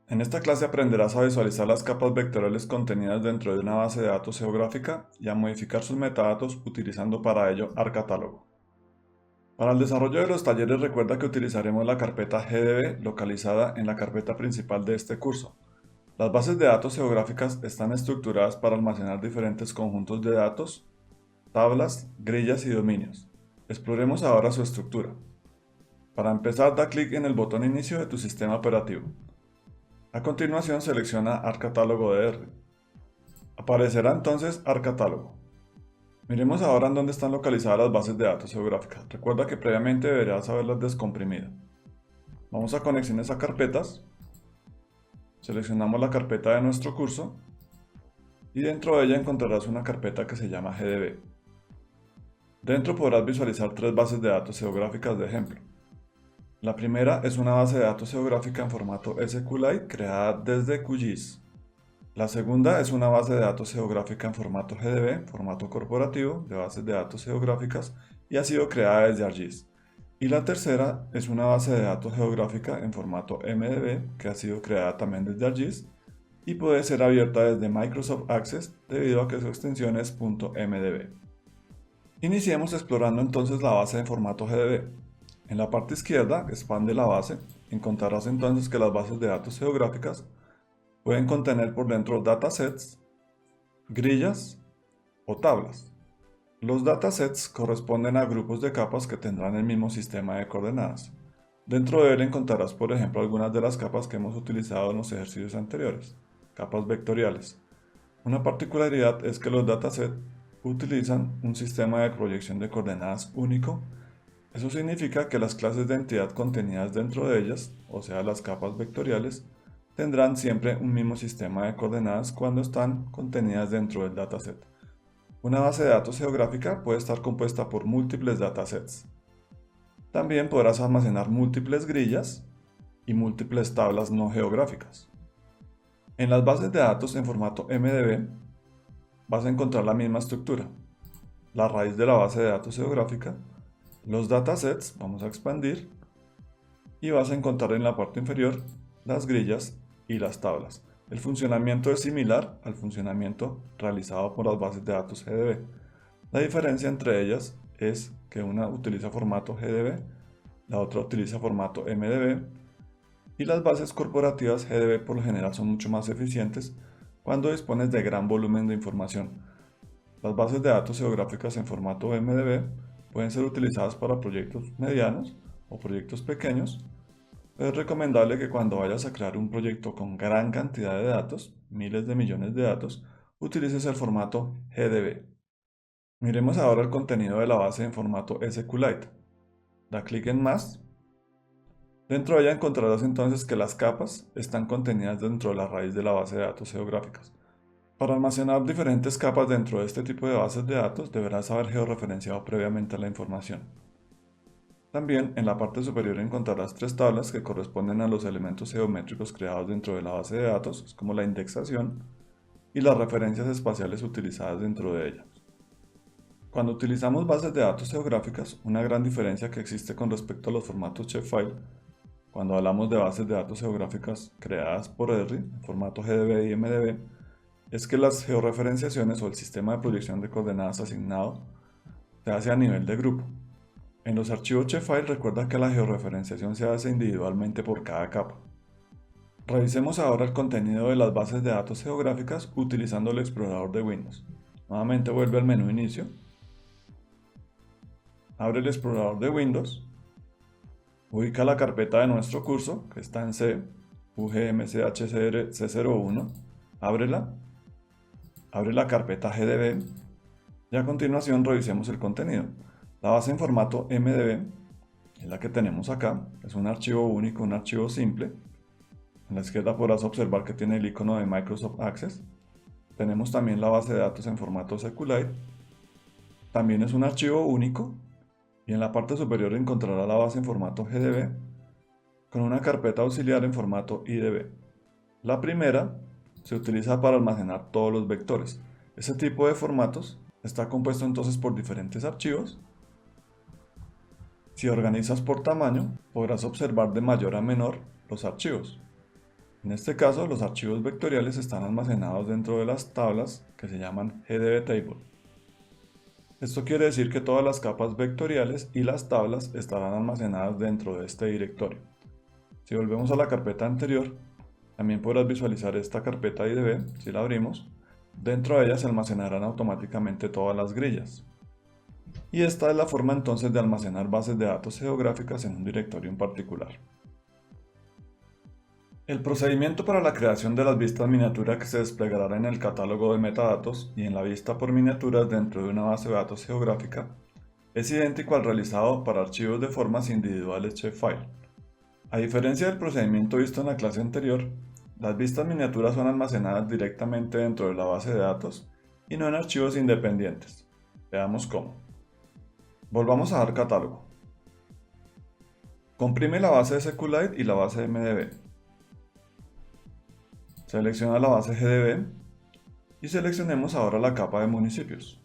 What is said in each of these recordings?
En esta clase aprenderás a visualizar las capas vectoriales contenidas dentro de una base de datos geográfica y a modificar sus metadatos utilizando para ello ArcCatálogo. Para el desarrollo de los talleres recuerda que utilizaremos la carpeta GDB localizada en la carpeta principal de este curso. Las bases de datos geográficas están estructuradas para almacenar diferentes conjuntos de datos, tablas, grillas y dominios. Exploremos ahora su estructura. Para empezar, da clic en el botón Inicio de tu sistema operativo. A continuación selecciona ArcCatálogo de R. Aparecerá entonces ArcCatálogo. Miremos ahora en dónde están localizadas las bases de datos geográficas. Recuerda que previamente deberías haberlas descomprimido. Vamos a conexiones a carpetas. Seleccionamos la carpeta de nuestro curso y dentro de ella encontrarás una carpeta que se llama GDB. Dentro podrás visualizar tres bases de datos geográficas de ejemplo. La primera es una base de datos geográfica en formato SQLite creada desde QGIS. La segunda es una base de datos geográfica en formato GDB, formato corporativo de bases de datos geográficas, y ha sido creada desde ArcGIS. Y la tercera es una base de datos geográfica en formato MDB que ha sido creada también desde ArcGIS y puede ser abierta desde Microsoft Access debido a que su extensión es .mdb. Iniciemos explorando entonces la base en formato GDB. En la parte izquierda, expande la base, encontrarás entonces que las bases de datos geográficas pueden contener por dentro datasets, grillas o tablas. Los datasets corresponden a grupos de capas que tendrán el mismo sistema de coordenadas. Dentro de él encontrarás, por ejemplo, algunas de las capas que hemos utilizado en los ejercicios anteriores, capas vectoriales. Una particularidad es que los datasets utilizan un sistema de proyección de coordenadas único. Eso significa que las clases de entidad contenidas dentro de ellas, o sea las capas vectoriales, tendrán siempre un mismo sistema de coordenadas cuando están contenidas dentro del dataset. Una base de datos geográfica puede estar compuesta por múltiples datasets. También podrás almacenar múltiples grillas y múltiples tablas no geográficas. En las bases de datos en formato MDB vas a encontrar la misma estructura. La raíz de la base de datos geográfica, los datasets, vamos a expandir, y vas a encontrar en la parte inferior las grillas y las tablas. El funcionamiento es similar al funcionamiento realizado por las bases de datos GDB. La diferencia entre ellas es que una utiliza formato GDB, la otra utiliza formato MDB, y las bases corporativas GDB por lo general son mucho más eficientes cuando dispones de gran volumen de información. Las bases de datos geográficas en formato MDB pueden ser utilizadas para proyectos medianos o proyectos pequeños. Es recomendable que cuando vayas a crear un proyecto con gran cantidad de datos, miles de millones de datos, utilices el formato GDB. Miremos ahora el contenido de la base en formato SQLite. Da clic en Más. Dentro de ella encontrarás entonces que las capas están contenidas dentro de la raíz de la base de datos geográficas. Para almacenar diferentes capas dentro de este tipo de bases de datos deberás haber georreferenciado previamente la información. También en la parte superior encontrarás tres tablas que corresponden a los elementos geométricos creados dentro de la base de datos, como la indexación y las referencias espaciales utilizadas dentro de ella. Cuando utilizamos bases de datos geográficas, una gran diferencia que existe con respecto a los formatos shapefile, cuando hablamos de bases de datos geográficas creadas por R, en formato GDB y MDB, es que las georreferenciaciones o el sistema de proyección de coordenadas asignado se hace a nivel de grupo. En los archivos shapefile recuerda que la georreferenciación se hace individualmente por cada capa. Revisemos ahora el contenido de las bases de datos geográficas utilizando el explorador de Windows. Nuevamente vuelve al menú Inicio. Abre el explorador de Windows. Ubica la carpeta de nuestro curso, que está en C, UGMCHCR C01. Ábrela. Abre la carpeta GDB. Y a continuación revisemos el contenido. La base en formato MDB es la que tenemos acá. Es un archivo único, un archivo simple. En la izquierda podrás observar que tiene el icono de Microsoft Access. Tenemos también la base de datos en formato SQLite. También es un archivo único. Y en la parte superior encontrará la base en formato GDB con una carpeta auxiliar en formato IDB. La primera se utiliza para almacenar todos los vectores. Ese tipo de formatos está compuesto entonces por diferentes archivos. Si organizas por tamaño, podrás observar de mayor a menor los archivos. En este caso, los archivos vectoriales están almacenados dentro de las tablas que se llaman GDB-Table. Esto quiere decir que todas las capas vectoriales y las tablas estarán almacenadas dentro de este directorio. Si volvemos a la carpeta anterior, también podrás visualizar esta carpeta IDB, si la abrimos. Dentro de ella se almacenarán automáticamente todas las grillas. Y esta es la forma entonces de almacenar bases de datos geográficas en un directorio en particular. El procedimiento para la creación de las vistas miniatura que se desplegará en el catálogo de metadatos y en la vista por miniaturas dentro de una base de datos geográfica es idéntico al realizado para archivos de formas individuales shapefile. A diferencia del procedimiento visto en la clase anterior, las vistas miniaturas son almacenadas directamente dentro de la base de datos y no en archivos independientes. Veamos cómo. Volvamos a dar catálogo. Comprime la base de SQLite y la base de MDB. Selecciona la base GDB y seleccionemos ahora la capa de municipios.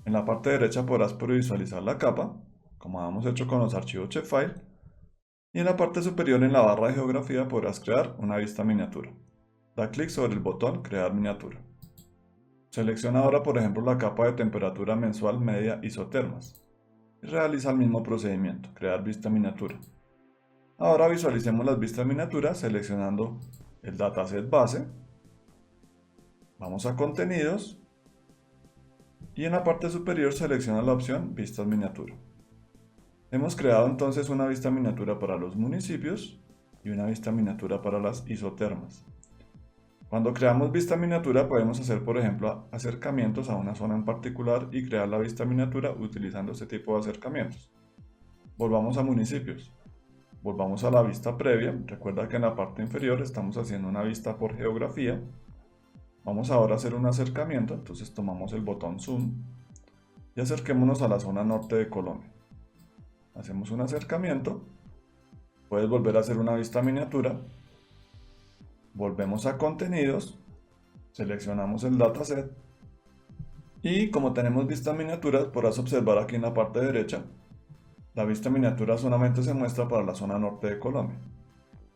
En la parte derecha podrás previsualizar la capa, como hemos hecho con los archivos shapefile, y en la parte superior en la barra de geografía podrás crear una vista miniatura. Da clic sobre el botón Crear miniatura. Selecciona ahora por ejemplo la capa de temperatura mensual media isotermas y realiza el mismo procedimiento, crear vista miniatura. Ahora visualicemos las vistas miniaturas seleccionando el dataset base, vamos a contenidos y en la parte superior selecciona la opción vistas miniatura. Hemos creado entonces una vista miniatura para los municipios y una vista miniatura para las isotermas. Cuando creamos vista miniatura podemos hacer por ejemplo acercamientos a una zona en particular y crear la vista miniatura utilizando este tipo de acercamientos. Volvamos a municipios. Volvamos a la vista previa, recuerda que en la parte inferior estamos haciendo una vista por geografía. Vamos ahora a hacer un acercamiento, entonces tomamos el botón Zoom y acerquémonos a la zona norte de Colombia. Hacemos un acercamiento, puedes volver a hacer una vista miniatura, volvemos a contenidos, seleccionamos el dataset y como tenemos vistas miniaturas podrás observar aquí en la parte derecha la vista miniatura solamente se muestra para la zona norte de Colombia.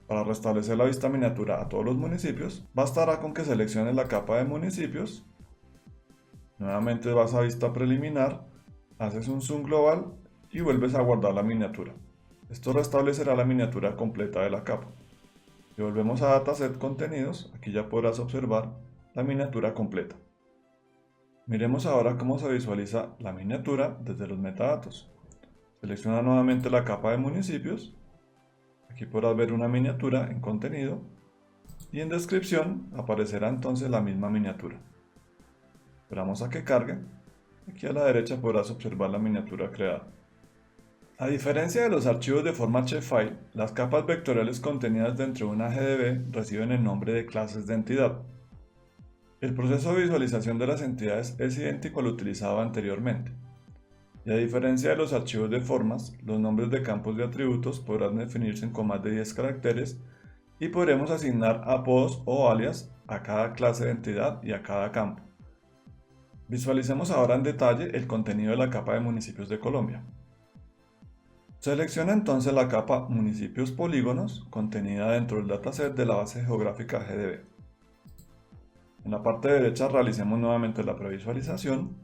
Para restablecer la vista miniatura a todos los municipios, bastará con que selecciones la capa de municipios, nuevamente vas a vista preliminar, haces un zoom global y vuelves a guardar la miniatura. Esto restablecerá la miniatura completa de la capa. Si volvemos a dataset contenidos, aquí ya podrás observar la miniatura completa. Miremos ahora cómo se visualiza la miniatura desde los metadatos. Selecciona nuevamente la capa de municipios. Aquí podrás ver una miniatura en contenido y en descripción aparecerá entonces la misma miniatura. Esperamos a que cargue. Aquí a la derecha podrás observar la miniatura creada. A diferencia de los archivos de forma shapefile, las capas vectoriales contenidas dentro de una GDB reciben el nombre de clases de entidad. El proceso de visualización de las entidades es idéntico al utilizado anteriormente. Y a diferencia de los archivos de formas, los nombres de campos de atributos podrán definirse con más de 10 caracteres y podremos asignar apodos o alias a cada clase de entidad y a cada campo. Visualicemos ahora en detalle el contenido de la capa de municipios de Colombia. Selecciona entonces la capa Municipios Polígonos contenida dentro del dataset de la base geográfica GDB. En la parte derecha realicemos nuevamente la previsualización.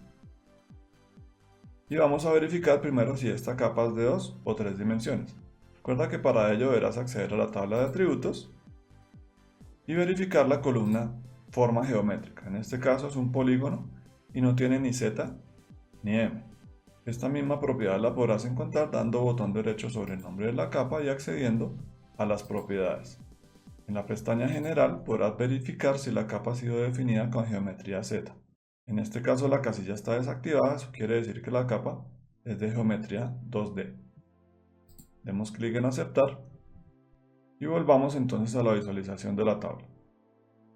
Y vamos a verificar primero si esta capa es de 2 o 3 dimensiones. Recuerda que para ello deberás acceder a la tabla de atributos y verificar la columna forma geométrica. En este caso es un polígono y no tiene ni Z ni M. Esta misma propiedad la podrás encontrar dando botón derecho sobre el nombre de la capa y accediendo a las propiedades. En la pestaña general podrás verificar si la capa ha sido definida con geometría Z. En este caso la casilla está desactivada, eso quiere decir que la capa es de geometría 2D. Demos clic en aceptar y volvamos entonces a la visualización de la tabla.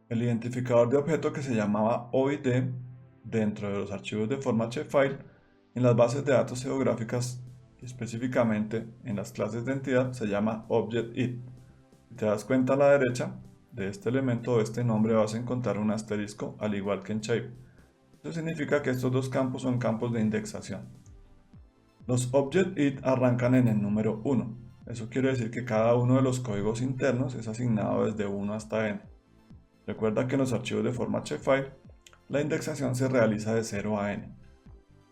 El identificador de objeto que se llamaba OID dentro de los archivos de forma shapefile en las bases de datos geográficas y específicamente en las clases de entidad se llama ObjectID. Si te das cuenta a la derecha de este elemento o de este nombre vas a encontrar un asterisco al igual que en Shape. Esto significa que estos dos campos son campos de indexación. Los ObjectID arrancan en el número 1 Eso quiere decir que cada uno de los códigos internos es asignado desde 1 hasta n. Recuerda que en los archivos de forma shapefile, la indexación se realiza de 0 a n.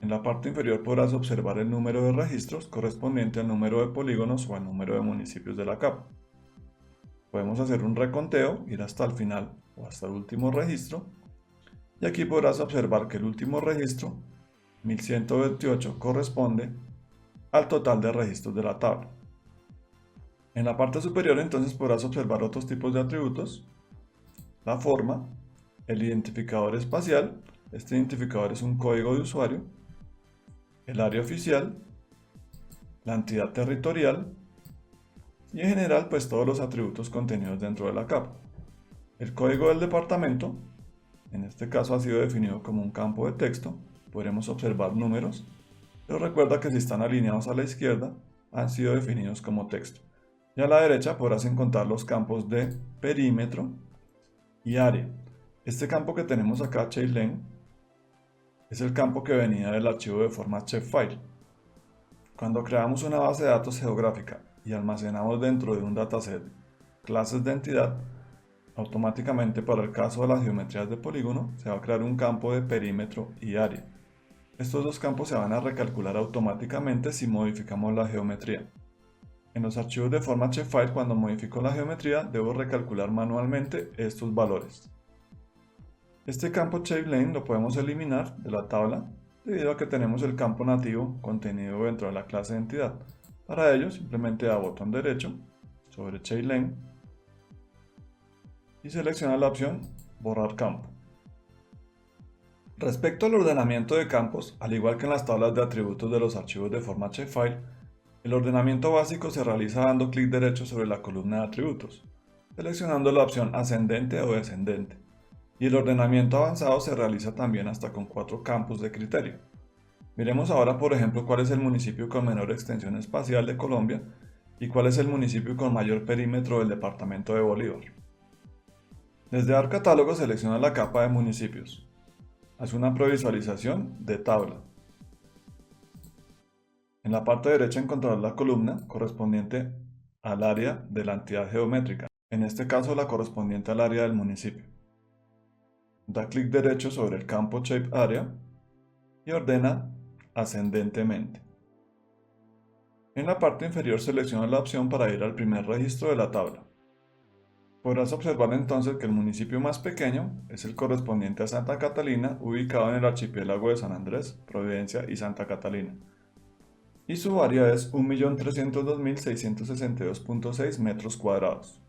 En la parte inferior podrás observar el número de registros correspondiente al número de polígonos o al número de municipios de la capa. Podemos hacer un reconteo, ir hasta el final o hasta el último registro, y aquí podrás observar que el último registro, 1128, corresponde al total de registros de la tabla. En la parte superior entonces podrás observar otros tipos de atributos, la forma, el identificador espacial, este identificador es un código de usuario, el área oficial, la entidad territorial y en general pues todos los atributos contenidos dentro de la capa. El código del departamento, en este caso ha sido definido como un campo de texto, podremos observar números, pero recuerda que si están alineados a la izquierda han sido definidos como texto. Y a la derecha podrás encontrar los campos de perímetro y área. Este campo que tenemos acá, shapeLength, es el campo que venía del archivo de forma shapefile. Cuando creamos una base de datos geográfica y almacenamos dentro de un dataset clases de entidad, automáticamente para el caso de las geometrías de polígono se va a crear un campo de perímetro y área. Estos dos campos se van a recalcular automáticamente si modificamos la geometría. En los archivos de forma shapefile, cuando modifico la geometría, debo recalcular manualmente estos valores. Este campo shapeLength lo podemos eliminar de la tabla debido a que tenemos el campo nativo contenido dentro de la clase de entidad. Para ello, simplemente da botón derecho sobre shapeLength y selecciona la opción Borrar campo. Respecto al ordenamiento de campos, al igual que en las tablas de atributos de los archivos de forma shapefile, el ordenamiento básico se realiza dando clic derecho sobre la columna de atributos, seleccionando la opción ascendente o descendente, y el ordenamiento avanzado se realiza también hasta con 4 campos de criterio. Miremos ahora por ejemplo cuál es el municipio con menor extensión espacial de Colombia y cuál es el municipio con mayor perímetro del departamento de Bolívar. Desde Dar Catálogo selecciona la capa de municipios. Haz una previsualización de tabla. En la parte derecha encontrarás la columna correspondiente al área de la entidad geométrica, en este caso la correspondiente al área del municipio. Da clic derecho sobre el campo Shape Area y ordena ascendentemente. En la parte inferior selecciona la opción para ir al primer registro de la tabla. Podrás observar entonces que el municipio más pequeño es el correspondiente a Santa Catalina, ubicado en el archipiélago de San Andrés, Providencia y Santa Catalina, y su área es 1.302.662.6 metros cuadrados.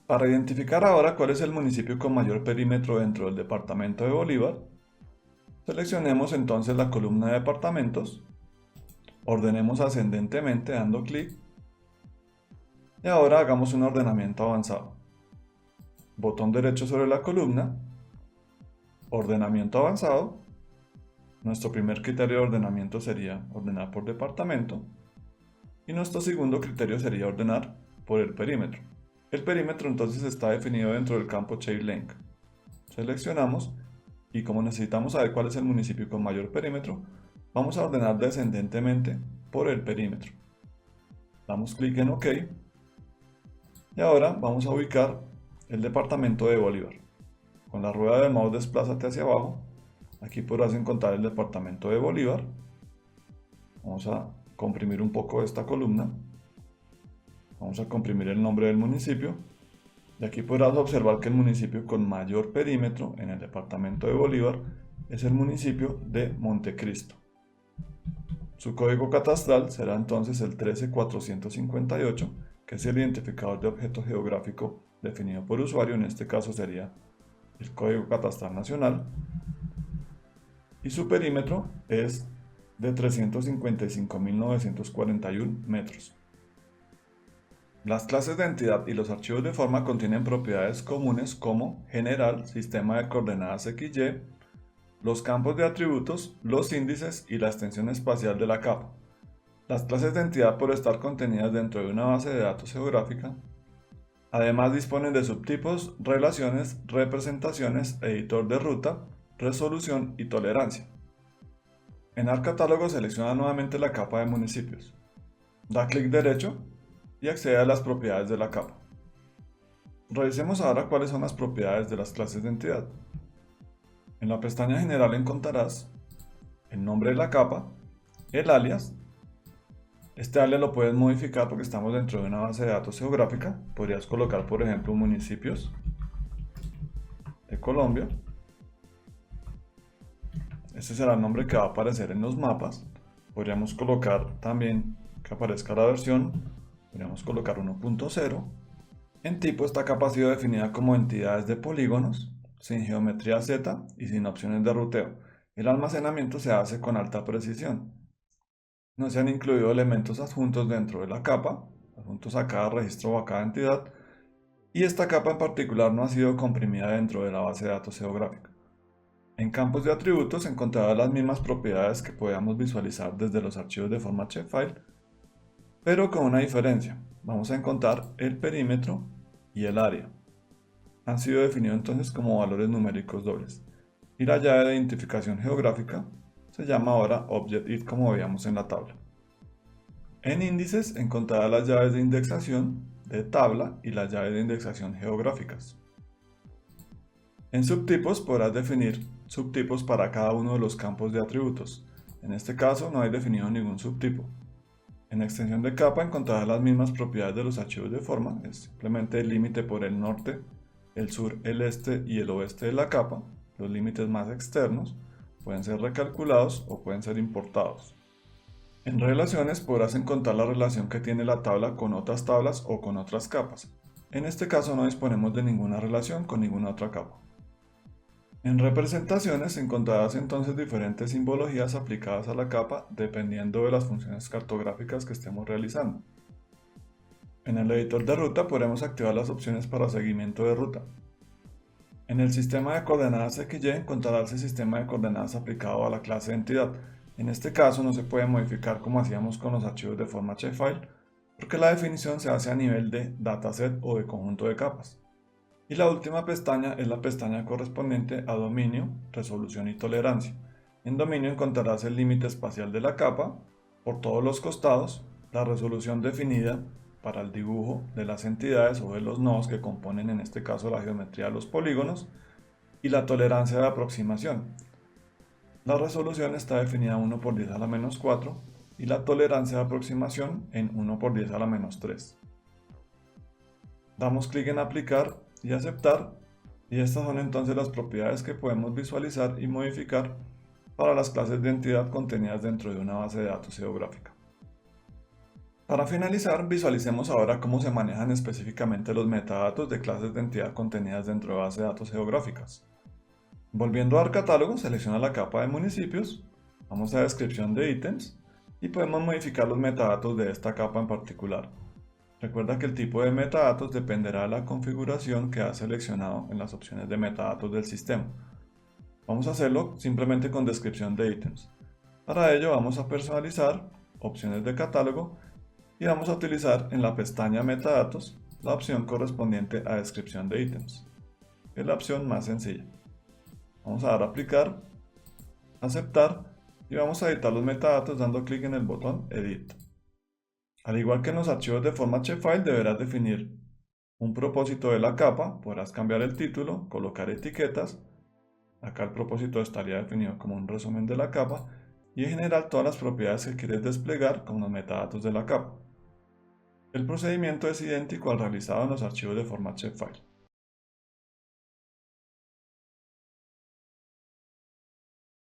Para identificar ahora cuál es el municipio con mayor perímetro dentro del departamento de Bolívar, seleccionemos entonces la columna de departamentos, ordenemos ascendentemente dando clic, y ahora hagamos un ordenamiento avanzado. Botón derecho sobre la columna, ordenamiento avanzado. Nuestro primer criterio de ordenamiento sería ordenar por departamento y nuestro segundo criterio sería ordenar por el perímetro. El perímetro entonces está definido dentro del campo shapeLength. Seleccionamos y como necesitamos saber cuál es el municipio con mayor perímetro, vamos a ordenar descendentemente por el perímetro. Damos clic en OK y ahora vamos a ubicar el departamento de Bolívar. Con la rueda del mouse desplázate hacia abajo. Aquí podrás encontrar el departamento de Bolívar. Vamos a comprimir un poco esta columna. Vamos a comprimir el nombre del municipio. Y aquí podrás observar que el municipio con mayor perímetro en el departamento de Bolívar es el municipio de Montecristo. Su código catastral será entonces el 13458, que es el identificador de objeto geográfico definido por usuario. En este caso sería el código catastral nacional. Y su perímetro es de 355.941 metros. Las clases de entidad y los archivos de forma contienen propiedades comunes como general, sistema de coordenadas XY, los campos de atributos, los índices y la extensión espacial de la capa. Las clases de entidad, por estar contenidas dentro de una base de datos geográfica, además disponen de subtipos, relaciones, representaciones, editor de ruta, resolución y tolerancia. En Dar Catálogo selecciona nuevamente la capa de municipios. Da clic derecho y accede a las propiedades de la capa. Revisemos ahora cuáles son las propiedades de las clases de entidad. En la pestaña general encontrarás el nombre de la capa, el alias. Este alias lo puedes modificar porque estamos dentro de una base de datos geográfica. Podrías colocar, por ejemplo, municipios de Colombia. Este será el nombre que va a aparecer en los mapas. Podríamos colocar también que aparezca la versión. Podríamos colocar 1.0. En tipo, esta capa ha sido definida como entidades de polígonos, sin geometría Z y sin opciones de ruteo. El almacenamiento se hace con alta precisión. No se han incluido elementos adjuntos dentro de la capa, adjuntos a cada registro o a cada entidad, y esta capa en particular no ha sido comprimida dentro de la base de datos geográfica. En campos de atributos encontrarás las mismas propiedades que podíamos visualizar desde los archivos de forma shapefile, pero con una diferencia. Vamos a encontrar el perímetro y el área. Han sido definidos entonces como valores numéricos dobles. Y la llave de identificación geográfica se llama ahora ObjectID, como veíamos en la tabla. En índices encontrarás las llaves de indexación de tabla y las llaves de indexación geográficas. En subtipos podrás definir subtipos para cada uno de los campos de atributos. En este caso no hay definido ningún subtipo. En extensión de capa encontrarás las mismas propiedades de los archivos de forma, es simplemente el límite por el norte, el sur, el este y el oeste de la capa. Los límites más externos pueden ser recalculados o pueden ser importados. En relaciones podrás encontrar la relación que tiene la tabla con otras tablas o con otras capas. En este caso no disponemos de ninguna relación con ninguna otra capa. En representaciones encontrarás entonces diferentes simbologías aplicadas a la capa dependiendo de las funciones cartográficas que estemos realizando. En el editor de ruta podremos activar las opciones para seguimiento de ruta. En el sistema de coordenadas XY encontrarás el sistema de coordenadas aplicado a la clase de entidad. En este caso no se puede modificar como hacíamos con los archivos de forma shapefile, porque la definición se hace a nivel de dataset o de conjunto de capas. Y la última pestaña es la pestaña correspondiente a dominio, resolución y tolerancia. En dominio encontrarás el límite espacial de la capa, por todos los costados, la resolución definida para el dibujo de las entidades o de los nodos que componen en este caso la geometría de los polígonos, y la tolerancia de aproximación. La resolución está definida 1 por 10 a la menos 4 y la tolerancia de aproximación en 1 por 10 a la menos 3. Damos clic en aplicar y aceptar, y estas son entonces las propiedades que podemos visualizar y modificar para las clases de entidad contenidas dentro de una base de datos geográfica. Para finalizar, visualicemos ahora cómo se manejan específicamente los metadatos de clases de entidad contenidas dentro de bases de datos geográficas. Volviendo al catálogo, selecciona la capa de municipios, vamos a descripción de ítems y podemos modificar los metadatos de esta capa en particular. Recuerda que el tipo de metadatos dependerá de la configuración que has seleccionado en las opciones de metadatos del sistema. Vamos a hacerlo simplemente con descripción de ítems. Para ello vamos a personalizar, opciones de catálogo, y vamos a utilizar en la pestaña metadatos la opción correspondiente a descripción de ítems. Es la opción más sencilla. Vamos a dar a aplicar, aceptar y vamos a editar los metadatos dando clic en el botón Edit. Al igual que en los archivos de forma shapefile deberás definir un propósito de la capa, podrás cambiar el título, colocar etiquetas. Acá el propósito estaría definido como un resumen de la capa y en general todas las propiedades que quieres desplegar con los metadatos de la capa. El procedimiento es idéntico al realizado en los archivos de forma shapefile.